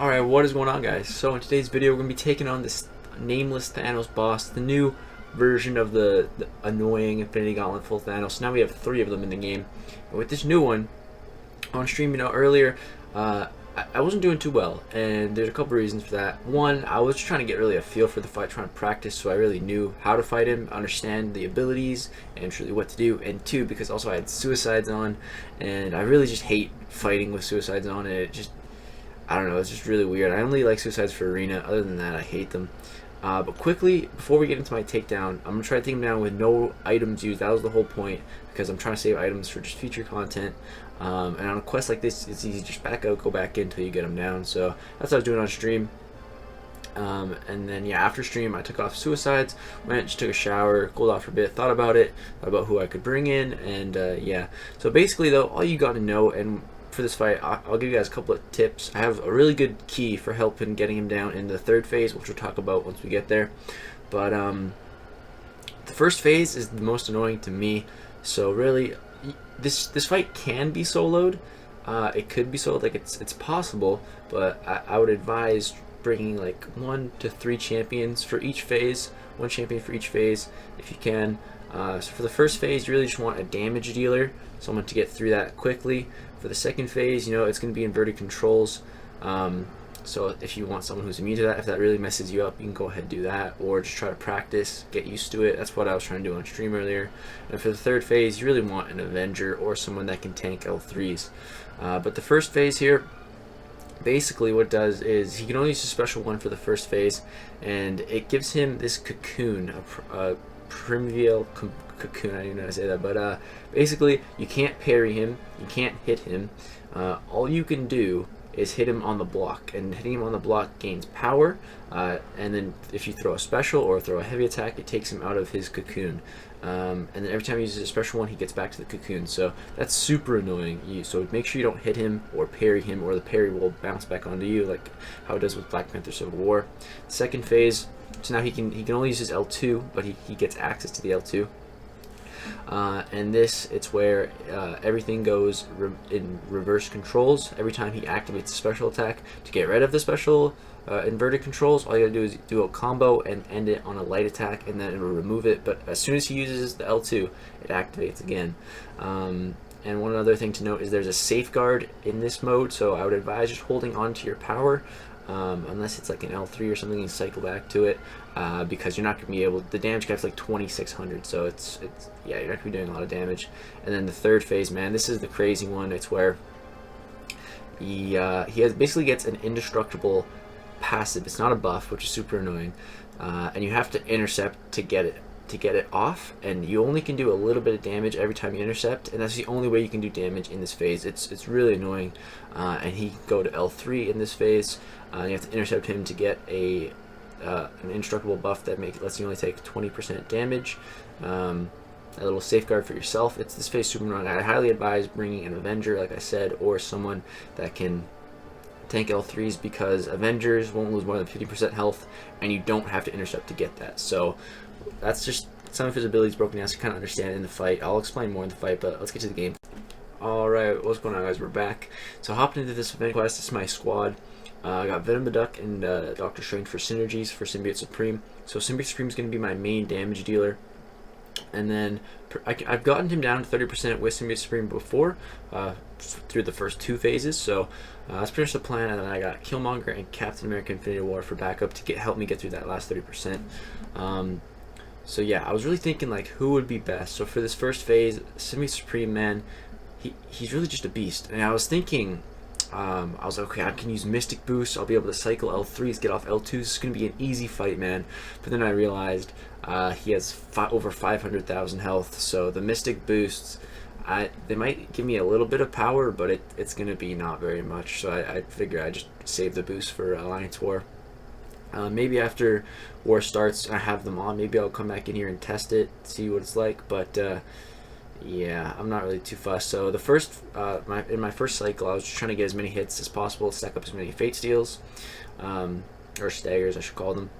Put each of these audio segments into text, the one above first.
Alright, what is going on, guys? So in today's video, we're going to be taking on this nameless Thanos boss, the new version of the annoying Infinity Gauntlet full Thanos. So now we have 3 of them in the game. And with this new one, on stream, earlier, I wasn't doing too well, and there's a couple reasons for that. One, I was trying to get really a feel for the fight, trying to practice so I really knew how to fight him, understand the abilities, and truly what to do. And 2, because also I had suicides on, and I really just hate fighting with suicides on, and it just, I don't know, it's just really weird. I only like suicides for arena. Other than that, I hate them. But quickly, before we get into my takedown, I'm going to try to take him down with no items used. That was the whole point, because I'm trying to save items for just future content. And on a quest like this, it's easy. Just back out, go back in until you get him down. So that's what I was doing on stream. And then, yeah, after stream, I took off suicides, went, just took a shower, cooled off for a bit, thought about it, thought about who I could bring in, and yeah. So basically, though, all you got to know, and for this fight, I'll give you guys a couple of tips. I have a really good key for helping getting him down in the 3rd phase, which we'll talk about once we get there. But the 1st phase is the most annoying to me. So really, this fight can be soloed. It could be soloed, like it's possible, but I would advise bringing like 1 to 3 champions for each phase, 1 champion for each phase if you can. So for the 1st phase, you really just want a damage dealer, someone to get through that quickly. For the 2nd phase, it's going to be inverted controls. So if you want someone who's immune to that, if that really messes you up, you can go ahead and do that, or just try to practice, get used to it. That's what I was trying to do on stream earlier. And for the 3rd phase, you really want an Avenger or someone that can tank L3s. But the 1st phase here, basically what it does is he can only use a special one for the 1st phase, and it gives him this cocoon, a Primvial cocoon. I don't even know how to say that, but basically you can't parry him, you can't hit him. All you can do is hit him on the block, and hitting him on the block gains power, and then if you throw a special or throw a heavy attack, it takes him out of his cocoon, and then every time he uses a special one, he gets back to the cocoon. So that's super annoying. So make sure you don't hit him or parry him, or the parry will bounce back onto you, like how it does with Black Panther Civil War. 2nd phase, so now he can only use his L2, but he gets access to the L2. And it's where everything goes in reverse controls. Every time he activates a special attack, to get rid of the special inverted controls, all you gotta do is do a combo and end it on a light attack, and then it will remove it. But as soon as he uses the L2, it activates again. And one other thing to note is there's a safeguard in this mode, so I would advise just holding on to your power. Unless it's like an L3 or something, you cycle back to it, because you're not going to be able, the damage gap's like 2600, so it's yeah, you're not going to be doing a lot of damage. And then the 3rd phase, man, this is the crazy one. It's where he basically gets an indestructible passive. It's not a buff, which is super annoying, and you have to intercept to get it off, and you only can do a little bit of damage every time you intercept, and that's the only way you can do damage in this phase. It's really annoying, and he can go to L3 in this phase. You have to intercept him to get an indestructible buff that lets you only take 20% damage. A little safeguard for yourself. This phase super annoying. I highly advise bringing an Avenger, like I said, or someone that can tank L3s, because Avengers won't lose more than 50% health, and you don't have to intercept to get that. So that's just some of his abilities broken down, so you kind of understand it in the fight. I'll explain more in the fight, but let's get to the game. Alright, what's going on, guys? We're back. So hopping into this event quest. This is my squad. I got Venom the Duck and Dr. Strange for synergies for Symbiote Supreme. So Symbiote Supreme is going to be my main damage dealer. And then I've gotten him down to 30% with Symbiote Supreme before, through the first 2 phases. So that's pretty much the plan. And then I got Killmonger and Captain America Infinity War for backup to help me get through that last 30%. So yeah, I was really thinking like who would be best. So for this 1st phase, Symbiote Supreme, man, he's really just a beast. And I was thinking, I was like, okay, I can use Mystic Boost. I'll be able to cycle L3s, get off L2s. This is going to be an easy fight, man. But then I realized he has over 500,000 health. So the Mystic Boosts, they might give me a little bit of power, but it's going to be not very much. So I figure I just save the boost for Alliance War. Maybe after War starts, I have them on. Maybe I'll come back in here and test it, see what it's like. But yeah, I'm not really too fussed. So the in my first cycle, I was just trying to get as many hits as possible, stack up as many Fate Steals, or staggers, I should call them.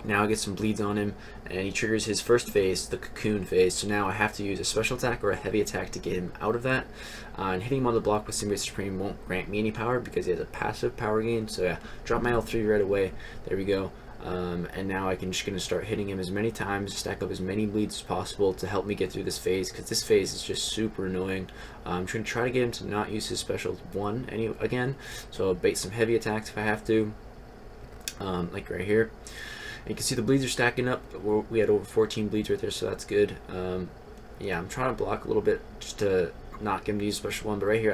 Now I get some bleeds on him, and he triggers his first phase, the cocoon phase. So now I have to use a special attack or a heavy attack to get him out of that. And hitting him on the block with Symbiote Supreme won't grant me any power because he has a passive power gain. So yeah, drop my L3 right away. There we go. And now I can just gonna start hitting him as many times, stack up as many bleeds as possible to help me get through this phase, because this phase is just super annoying. I'm trying to try to get him to not use his special one again. So I'll bait some heavy attacks if I have to, like right here. And you can see the bleeds are stacking up. We had over 14 bleeds right there, so that's good. Yeah, I'm trying to block a little bit just to not give him to use special one, but right here,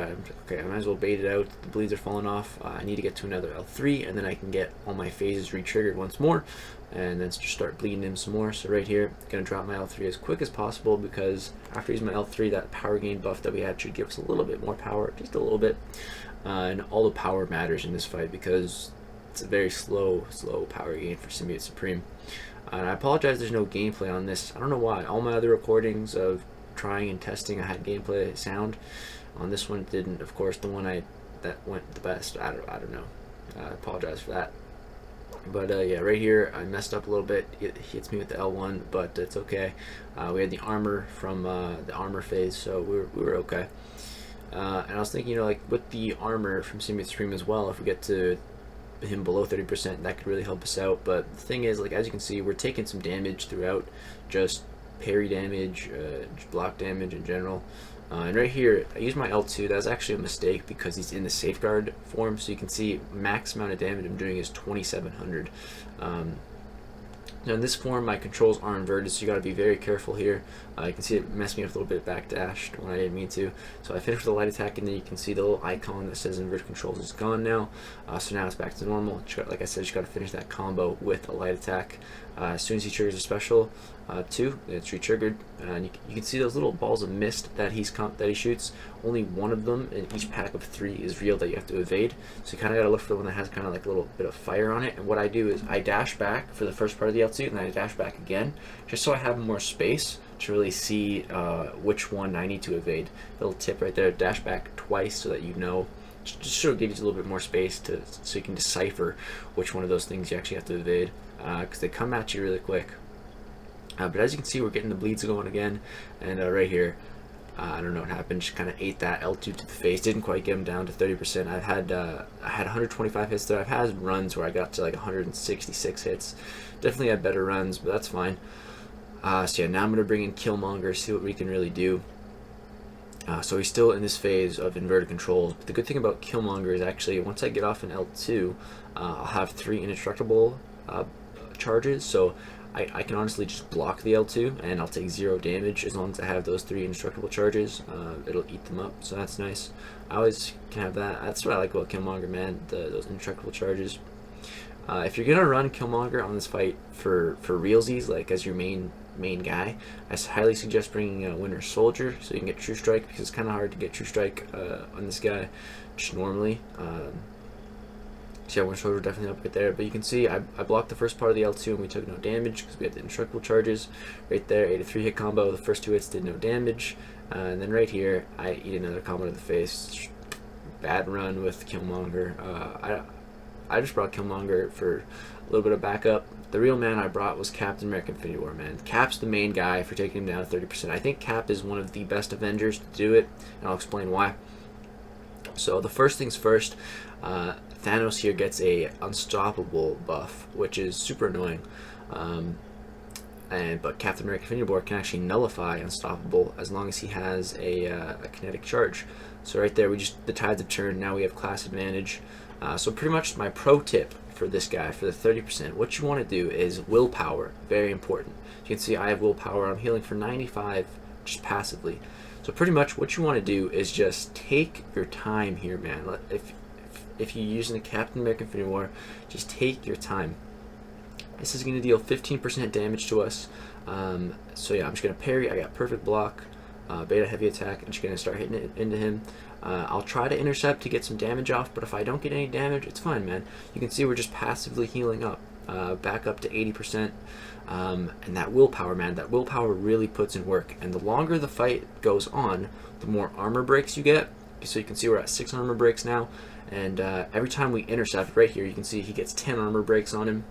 I might as well bait it out. The bleeds are falling off. I need to get to another L3, and then I can get all my phases re-triggered once more, and then just start bleeding him some more. So right here, I'm going to drop my L3 as quick as possible, because after using my L3, that power gain buff that we had should give us a little bit more power, just a little bit. And all the power matters in this fight, because it's a very slow power gain for Symbiote Supreme. And I apologize there's no gameplay on this. I don't know why. All my other recordings of trying and testing, I had gameplay sound. On this one, it didn't. Of course, the one that went the best. I don't know. I apologize for that. But yeah, right here I messed up a little bit. It hits me with the L1, but it's okay. We had the armor from the armor phase, so we were okay. And I was thinking, you know, like with the armor from Symbiote Supreme as well, if we get to him below 30%, that could really help us out. But the thing is, like, as you can see, we're taking some damage throughout, just parry damage, block damage in general. And right here, I used my L2. That's actually a mistake because he's in the safeguard form, so you can see max amount of damage I'm doing is 2700. Now in this form, my controls are inverted, so you got to be very careful here. You can see it messed me up a little bit backdashed when I didn't mean to. So I finished with a light attack, and then you can see the little icon that says inverted controls is gone now. So now it's back to normal. Like I said, you got to finish that combo with a light attack. As soon as he triggers a special 2, it's re-triggered, and you can see those little balls of mist that he shoots. Only one of them in each pack of 3 is real that you have to evade. So you kind of got to look for the one that has kind of like a little bit of fire on it. And what I do is I dash back for the first part of the L2, and then I dash back again, just so I have more space to really see which one I need to evade. Little tip right there: dash back twice so that you know. Just sort of gives you a little bit more space so you can decipher which one of those things you actually have to evade, because they come at you really quick. But as you can see, we're getting the bleeds going again, and right here, I don't know what happened. Just kind of ate that L2 to the face. Didn't quite get him down to 30%. I had 125 hits there. I've had runs where I got to like 166 hits. Definitely had better runs, but that's fine. So yeah, now I'm gonna bring in Killmonger, see what we can really do. So he's still in this phase of inverted controls. But the good thing about Killmonger is actually once I get off an L2, I'll have 3 indestructible charges. So I can honestly just block the L2 and I'll take 0 damage as long as I have those 3 indestructible charges. It'll eat them up, so that's nice. I always can have that. That's what I like about Killmonger, man, those indestructible charges. If you're gonna run Killmonger on this fight for realsies, like as your main guy, I highly suggest bringing Winter Soldier so you can get True Strike, because it's kind of hard to get True Strike on this guy just normally. So yeah, Winter Soldier definitely up right there. But you can see I blocked the first part of the L2 and we took no damage because we had the indestructible charges. Right there, ate a 3-hit combo. The first 2 hits did no damage. And then right here, I eat another combo to the face. Bad run with Killmonger. I just brought Killmonger for a little bit of backup. The real man I brought was Captain America Infinity War, man. Cap's the main guy for taking him down to 30%. I think Cap is one of the best Avengers to do it, and I'll explain why. So the first things first, Thanos here gets a unstoppable buff, which is super annoying. But Captain America Infinity War can actually nullify unstoppable as long as he has a kinetic charge. So right there, the tides have turned. Now we have class advantage. So pretty much my pro tip for this guy, for the 30%, what you want to do is willpower. Very important. You can see I have willpower. I'm healing for 95 just passively. So pretty much what you want to do is just take your time here, man. If you're using the Captain America Infinity War, just take your time. This is going to deal 15% damage to us. So yeah, I'm just going to parry. I got perfect block, beta heavy attack. I'm just going to start hitting it into him. I'll try to intercept to get some damage off, but if I don't get any damage, it's fine, man. You can see we're just passively healing up, back up to 80%. And that willpower, man, that willpower really puts in work. And the longer the fight goes on, the more armor breaks you get. So you can see we're at 6 armor breaks now. And every time we intercept right here, you can see he gets 10 armor breaks on him.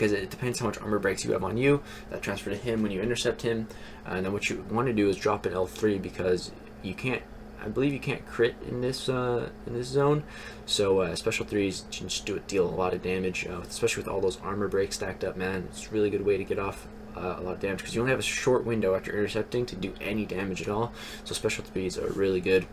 because it depends how much armor breaks you have on you. That transfer to him when you intercept him, and then what you want to do is drop an L3 because you can't. I believe you can't crit in this zone, so special threes can just deal a lot of damage, especially with all those armor breaks stacked up. Man, it's a really good way to get off a lot of damage because you only have a short window after intercepting to do any damage at all. So special threes are really good.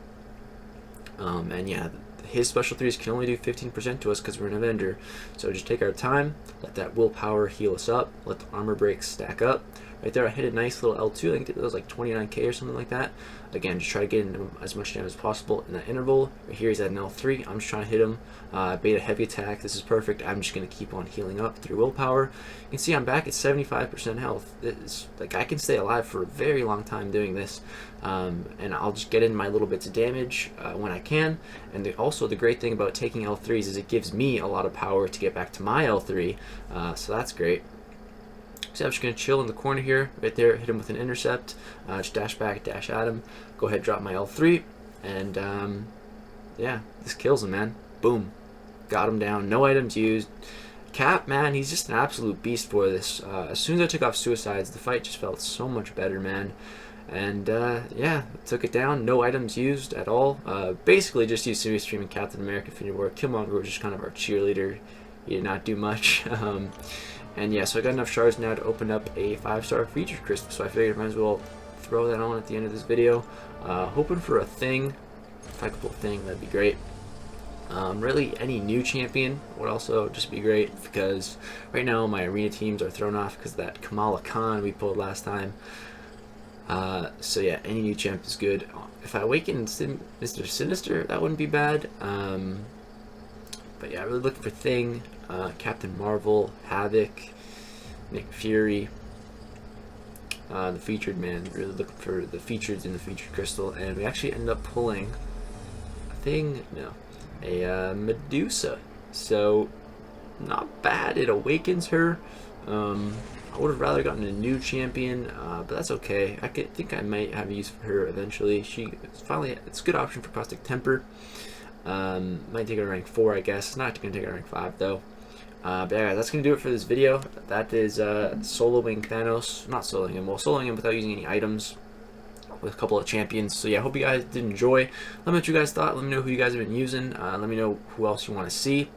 And yeah, his special threes can only do 15% to us because we're an Avenger. So just take our time, let that willpower heal us up, let the armor breaks stack up. Right there, I hit a nice little L2. I think it was like 29k or something like that. Again, just try to get in as much damage as possible in that interval. Right here, he's at an L3. I'm just trying to hit him. Beta heavy attack. This is perfect. I'm just going to keep on healing up through willpower. You can see I'm back at 75% health. It's like I can stay alive for a very long time doing this. And I'll just get in my little bits of damage when I can. And also the great thing about taking L3s is it gives me a lot of power to get back to my L3. So that's great. So I'm just going to chill in the corner here, right there, hit him with an intercept, just dash back, dash at him, go ahead, drop my L3, and yeah, this kills him, man. Boom. Got him down, no items used. Cap, man, he's just an absolute beast for this. As soon as I took off suicides, the fight just felt so much better, man. And yeah, took it down, no items used at all. Basically just used Serious Stream and Captain America Infinity War. Killmonger was just kind of our cheerleader. He did not do much. And yeah, so I got enough shards now to open up a 5-star featured crystal, so I figured I might as well throw that on at the end of this video. Hoping for a thing. If I could pull a thing, that'd be great. Really, any new champion would also just be great, because right now my arena teams are thrown off because of that Kamala Khan we pulled last time. So yeah, any new champ is good. If I awaken Mr. Sinister, that wouldn't be bad. But yeah, really looking for Thing, Captain Marvel, Havoc, Nick Fury, the featured man. Really looking for the features in the featured crystal, and we actually end up pulling a Medusa. So not bad. It awakens her. I would have rather gotten a new champion, but that's okay. I think I might have use for her eventually. It's a good option for Caustic Temper. Might take her to rank 4, I guess. It's not going to take her to rank 5 though. But yeah, that's going to do it for this video. That is soloing Thanos. Not soloing him. Well, soloing him without using any items with a couple of champions. So yeah, hope you guys did enjoy. Let me know what you guys thought. Let me know who you guys have been using. Let me know who else you want to see.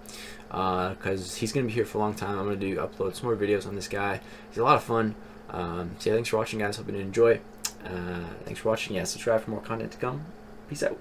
Because he's going to be here for a long time. I'm going to upload some more videos on this guy. He's a lot of fun. So yeah, thanks for watching, guys. Hope you enjoy. Thanks for watching. Yeah, subscribe for more content to come. Peace out.